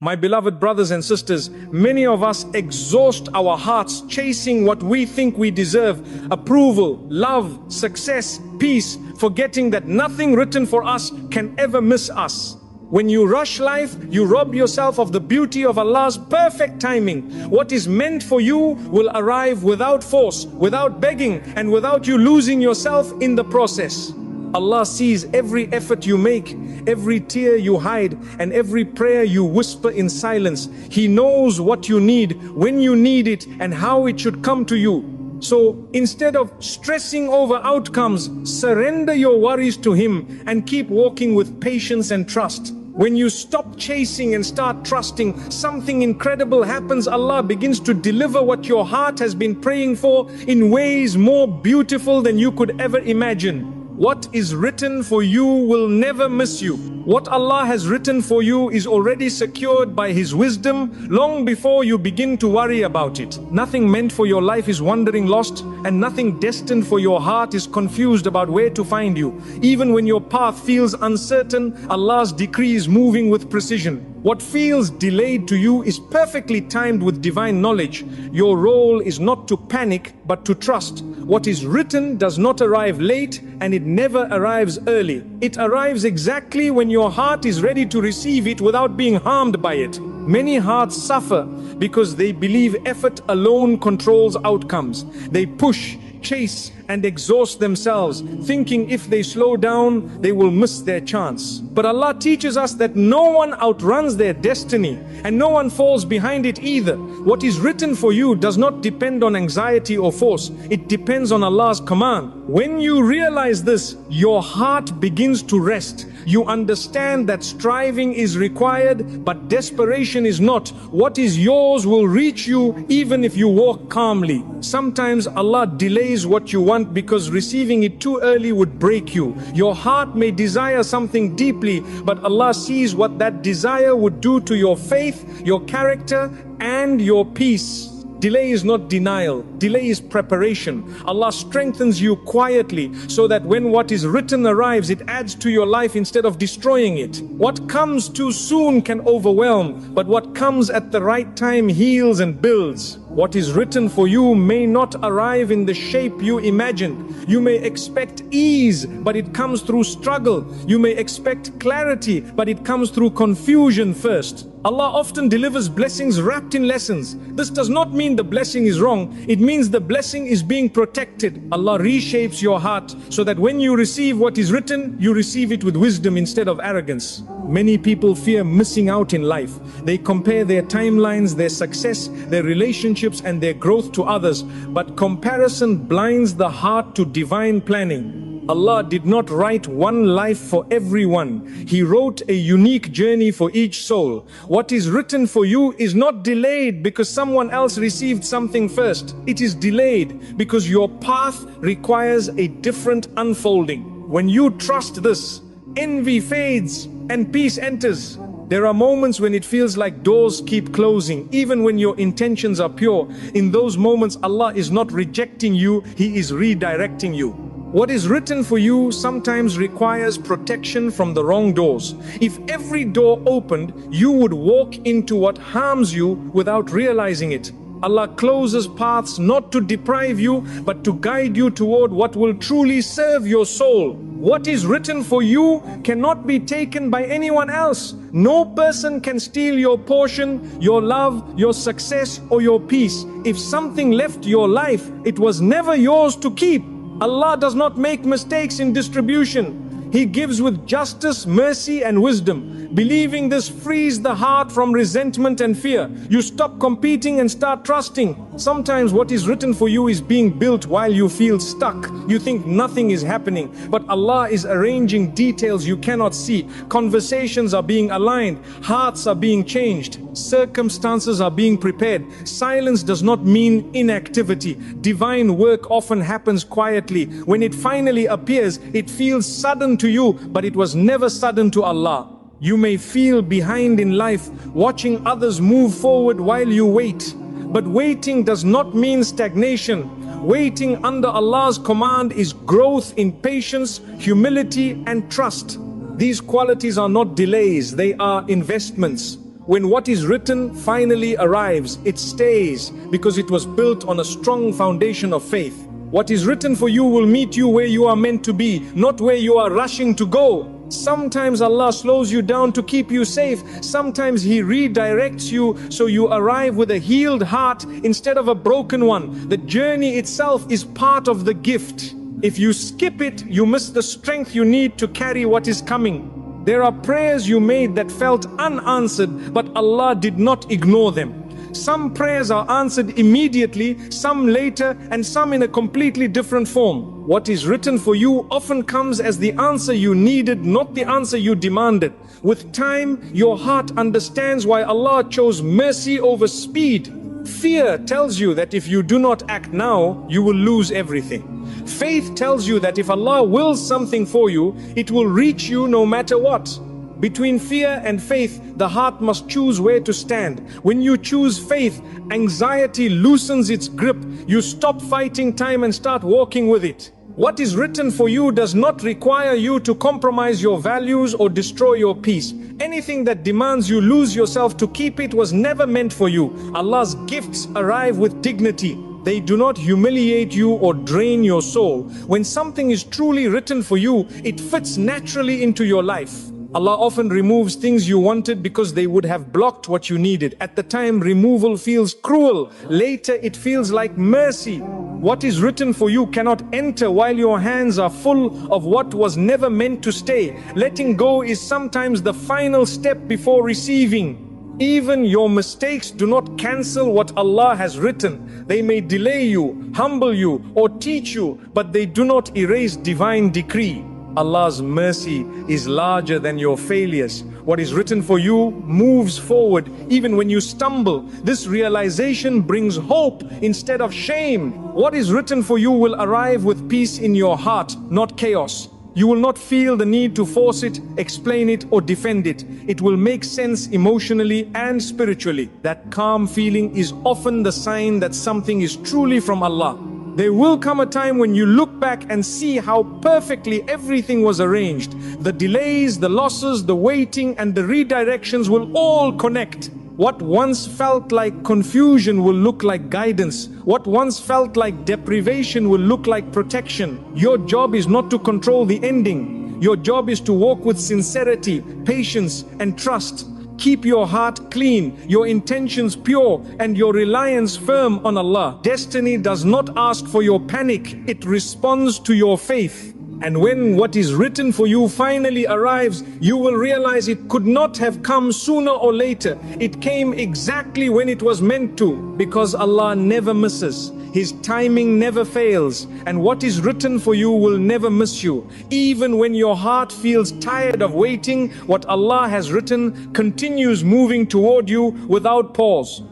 My beloved brothers and sisters, many of us exhaust our hearts chasing what we think we deserve: approval, love, success, peace, forgetting that nothing written for us can ever miss us. When you rush life, you rob yourself of the beauty of Allah's perfect timing. What is meant for you will arrive without force, without begging, and without you losing yourself in the process. Allah sees every effort you make, every tear you hide, and every prayer you whisper in silence. He knows what you need, when you need it, and how it should come to you. So instead of stressing over outcomes, surrender your worries to Him and keep walking with patience and trust. When you stop chasing and start trusting, something incredible happens. Allah begins to deliver what your heart has been praying for in ways more beautiful than you could ever imagine. What is written for you will never miss you. What Allah has written for you is already secured by His wisdom long before you begin to worry about it. Nothing meant for your life is wandering lost, and nothing destined for your heart is confused about where to find you. Even when your path feels uncertain, Allah's decree is moving with precision. What feels delayed to you is perfectly timed with divine knowledge. Your role is not to panic, but to trust. What is written does not arrive late, and it never arrives early. It arrives exactly when your heart is ready to receive it without being harmed by it. Many hearts suffer because they believe effort alone controls outcomes. They push, chase, and exhaust themselves, thinking if they slow down, they will miss their chance. But Allah teaches us that no one outruns their destiny, and no one falls behind it either. What is written for you does not depend on anxiety or force. It depends on Allah's command. When you realize this, your heart begins to rest. You understand that striving is required, but desperation is not. What is yours will reach you even if you walk calmly. Sometimes Allah delays what you want because receiving it too early would break you. Your heart may desire something deeply, but Allah sees what that desire would do to your faith, your character, and your peace. Delay is not denial. Delay is preparation. Allah strengthens you quietly so that when what is written arrives, it adds to your life instead of destroying it. What comes too soon can overwhelm, but what comes at the right time heals and builds. What is written for you may not arrive in the shape you imagined. You may expect ease, but it comes through struggle. You may expect clarity, but it comes through confusion first. Allah often delivers blessings wrapped in lessons. This does not mean the blessing is wrong. It means the blessing is being protected. Allah reshapes your heart so that when you receive what is written, you receive it with wisdom instead of arrogance. Many people fear missing out in life. They compare their timelines, their success, their relationships, and their growth to others. But comparison blinds the heart to divine planning. Allah did not write one life for everyone. He wrote a unique journey for each soul. What is written for you is not delayed because someone else received something first. It is delayed because your path requires a different unfolding. When you trust this, envy fades and peace enters. There are moments when it feels like doors keep closing, even when your intentions are pure. In those moments, Allah is not rejecting you, He is redirecting you. What is written for you sometimes requires protection from the wrong doors. If every door opened, you would walk into what harms you without realizing it. Allah closes paths not to deprive you, but to guide you toward what will truly serve your soul. What is written for you cannot be taken by anyone else. No person can steal your portion, your love, your success, or your peace. If something left your life, it was never yours to keep. Allah does not make mistakes in distribution. He gives with justice, mercy, and wisdom. Believing this frees the heart from resentment and fear. You stop competing and start trusting. Sometimes what is written for you is being built while you feel stuck. You think nothing is happening, but Allah is arranging details you cannot see. Conversations are being aligned. Hearts are being changed. Circumstances are being prepared. Silence does not mean inactivity. Divine work often happens quietly. When it finally appears, it feels sudden to you, but it was never sudden to Allah. You may feel behind in life, watching others move forward while you wait. But waiting does not mean stagnation. Waiting under Allah's command is growth in patience, humility, and trust. These qualities are not delays, they are investments. When what is written finally arrives, it stays because it was built on a strong foundation of faith. What is written for you will meet you where you are meant to be, not where you are rushing to go. Sometimes Allah slows you down to keep you safe. Sometimes He redirects you so you arrive with a healed heart instead of a broken one. The journey itself is part of the gift. If you skip it, you miss the strength you need to carry what is coming. There are prayers you made that felt unanswered, but Allah did not ignore them. Some prayers are answered immediately, some later, and some in a completely different form. What is written for you often comes as the answer you needed, not the answer you demanded. With time, your heart understands why Allah chose mercy over speed. Fear tells you that if you do not act now, you will lose everything. Faith tells you that if Allah wills something for you, it will reach you no matter what. Between fear and faith, the heart must choose where to stand. When you choose faith, anxiety loosens its grip. You stop fighting time and start walking with it. What is written for you does not require you to compromise your values or destroy your peace. Anything that demands you lose yourself to keep it was never meant for you. Allah's gifts arrive with dignity. They do not humiliate you or drain your soul. When something is truly written for you, it fits naturally into your life. Allah often removes things you wanted because they would have blocked what you needed. At the time, removal feels cruel. Later, it feels like mercy. What is written for you cannot enter while your hands are full of what was never meant to stay. Letting go is sometimes the final step before receiving. Even your mistakes do not cancel what Allah has written. They may delay you, humble you, or teach you, but they do not erase divine decree. Allah's mercy is larger than your failures. What is written for you moves forward even when you stumble. This realization brings hope instead of shame. What is written for you will arrive with peace in your heart, not chaos. You will not feel the need to force it, explain it, or defend it. It will make sense emotionally and spiritually. That calm feeling is often the sign that something is truly from Allah. There will come a time when you look back and see how perfectly everything was arranged. The delays, the losses, the waiting, and the redirections will all connect. What once felt like confusion will look like guidance. What once felt like deprivation will look like protection. Your job is not to control the ending. Your job is to walk with sincerity, patience, and trust. Keep your heart clean, your intentions pure, and your reliance firm on Allah. Destiny does not ask for your panic, it responds to your faith. And when what is written for you finally arrives, you will realize it could not have come sooner or later. It came exactly when it was meant to, because Allah never misses. His timing never fails, and what is written for you will never miss you. Even when your heart feels tired of waiting, what Allah has written continues moving toward you without pause.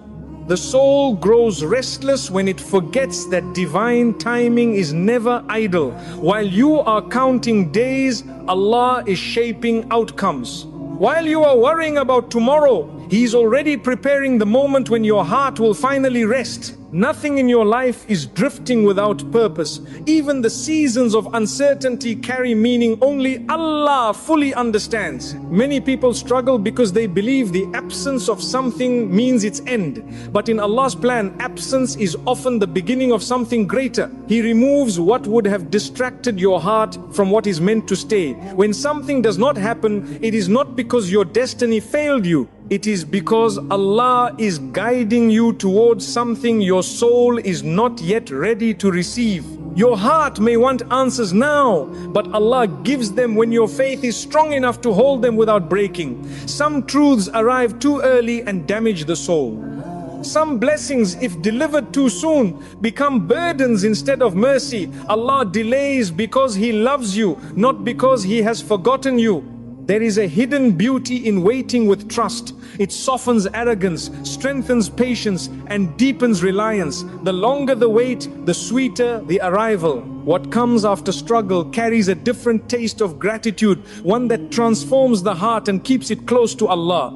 The soul grows restless when it forgets that divine timing is never idle. While you are counting days, Allah is shaping outcomes. While you are worrying about tomorrow, He is already preparing the moment when your heart will finally rest. Nothing in your life is drifting without purpose. Even the seasons of uncertainty carry meaning only Allah fully understands. Many people struggle because they believe the absence of something means its end. But in Allah's plan, absence is often the beginning of something greater. He removes what would have distracted your heart from what is meant to stay. When something does not happen, it is not because your destiny failed you. It is because Allah is guiding you towards something your soul is not yet ready to receive. Your heart may want answers now, but Allah gives them when your faith is strong enough to hold them without breaking. Some truths arrive too early and damage the soul. Some blessings, if delivered too soon, become burdens instead of mercy. Allah delays because He loves you, not because He has forgotten you. There is a hidden beauty in waiting with trust. It softens arrogance, strengthens patience, and deepens reliance. The longer the wait, the sweeter the arrival. What comes after struggle carries a different taste of gratitude, one that transforms the heart and keeps it close to Allah.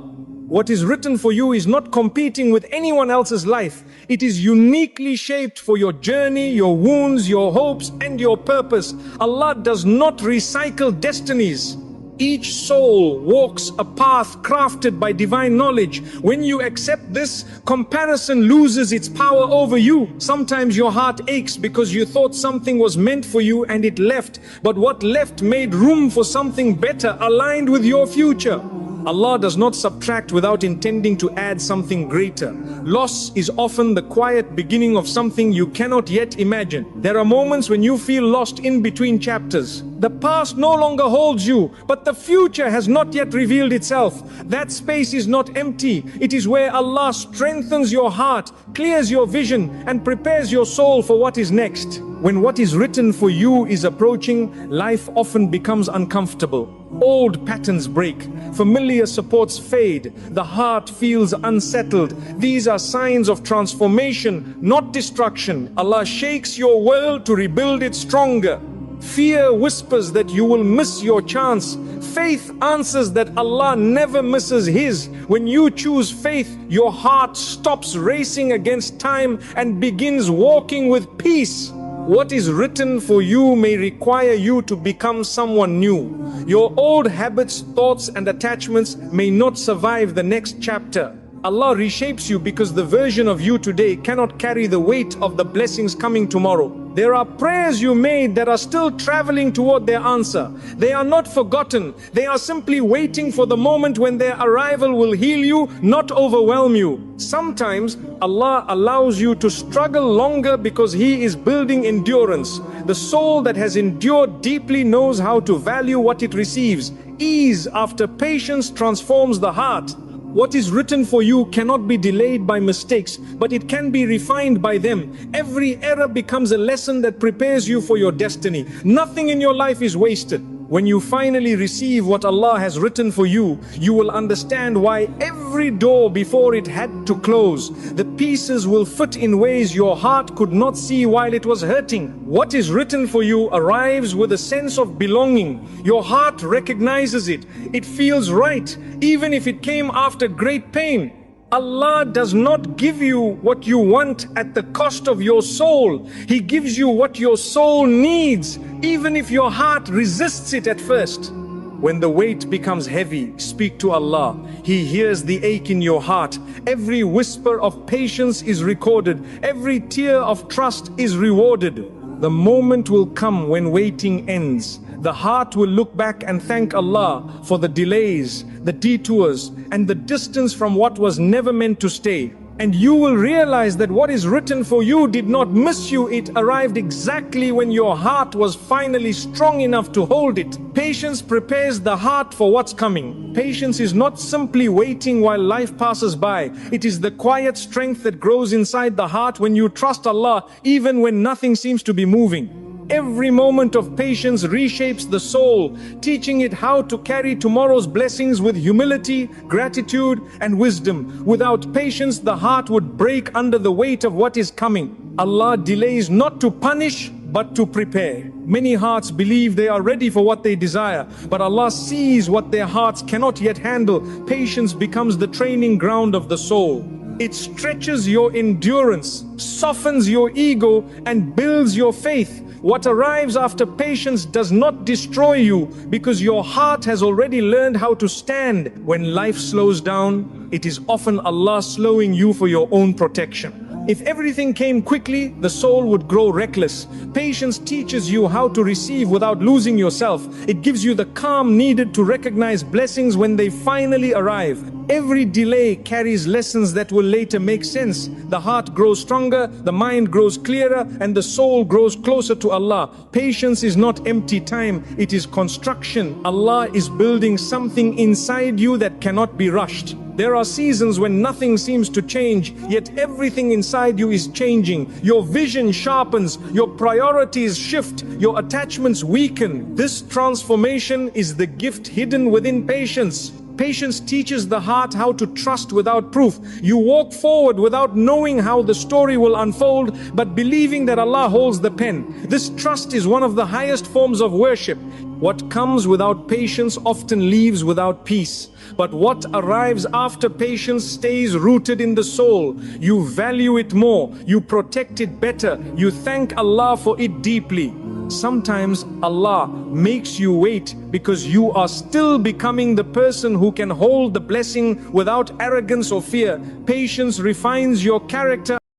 What is written for you is not competing with anyone else's life. It is uniquely shaped for your journey, your wounds, your hopes, and your purpose. Allah does not recycle destinies. Each soul walks a path crafted by divine knowledge. When you accept this, comparison loses its power over you. Sometimes your heart aches because you thought something was meant for you and it left, but what left made room for something better, aligned with your future. Allah does not subtract without intending to add something greater. Loss is often the quiet beginning of something you cannot yet imagine. There are moments when you feel lost in between chapters. The past no longer holds you, but the future has not yet revealed itself. That space is not empty. It is where Allah strengthens your heart, clears your vision, and prepares your soul for what is next. When what is written for you is approaching, life often becomes uncomfortable. Old patterns break, familiar supports fade, the heart feels unsettled. These are signs of transformation, not destruction. Allah shakes your world to rebuild it stronger. Fear whispers that you will miss your chance. Faith answers that Allah never misses His. When you choose faith, your heart stops racing against time and begins walking with peace. What is written for you may require you to become someone new. Your old habits, thoughts, and attachments may not survive the next chapter. Allah reshapes you because the version of you today cannot carry the weight of the blessings coming tomorrow. There are prayers you made that are still traveling toward their answer. They are not forgotten. They are simply waiting for the moment when their arrival will heal you, not overwhelm you. Sometimes Allah allows you to struggle longer because He is building endurance. The soul that has endured deeply knows how to value what it receives. Ease after patience transforms the heart. What is written for you cannot be delayed by mistakes, but it can be refined by them. Every error becomes a lesson that prepares you for your destiny. Nothing in your life is wasted. When you finally receive what Allah has written for you, you will understand why every door before it had to close. The pieces will fit in ways your heart could not see while it was hurting. What is written for you arrives with a sense of belonging. Your heart recognizes it. It feels right, even if it came after great pain. Allah does not give you what you want at the cost of your soul. He gives you what your soul needs, even if your heart resists it at first. When the weight becomes heavy, speak to Allah. He hears the ache in your heart. Every whisper of patience is recorded. Every tear of trust is rewarded. The moment will come when waiting ends. The heart will look back and thank Allah for the delays, the detours, and the distance from what was never meant to stay. And you will realize that what is written for you did not miss you. It arrived exactly when your heart was finally strong enough to hold it. Patience prepares the heart for what's coming. Patience is not simply waiting while life passes by. It is the quiet strength that grows inside the heart when you trust Allah, even when nothing seems to be moving. Every moment of patience reshapes the soul, teaching it how to carry tomorrow's blessings with humility, gratitude, and wisdom. Without patience, the heart would break under the weight of what is coming. Allah delays not to punish, but to prepare. Many hearts believe they are ready for what they desire, but Allah sees what their hearts cannot yet handle. Patience becomes the training ground of the soul. It stretches your endurance, softens your ego, and builds your faith. What arrives after patience does not destroy you because your heart has already learned how to stand. When life slows down, it is often Allah slowing you for your own protection. If everything came quickly, the soul would grow reckless. Patience teaches you how to receive without losing yourself. It gives you the calm needed to recognize blessings when they finally arrive. Every delay carries lessons that will later make sense. The heart grows stronger, the mind grows clearer, and the soul grows closer to Allah. Patience is not empty time, it is construction. Allah is building something inside you that cannot be rushed. There are seasons when nothing seems to change, yet everything inside you is changing. Your vision sharpens, your priorities shift, your attachments weaken. This transformation is the gift hidden within patience. Patience teaches the heart how to trust without proof. You walk forward without knowing how the story will unfold, but believing that Allah holds the pen. This trust is one of the highest forms of worship. What comes without patience often leaves without peace. But what arrives after patience stays rooted in the soul. You value it more, you protect it better, you thank Allah for it deeply. Sometimes Allah makes you wait because you are still becoming the person who can hold the blessing without arrogance or fear. Patience refines your character.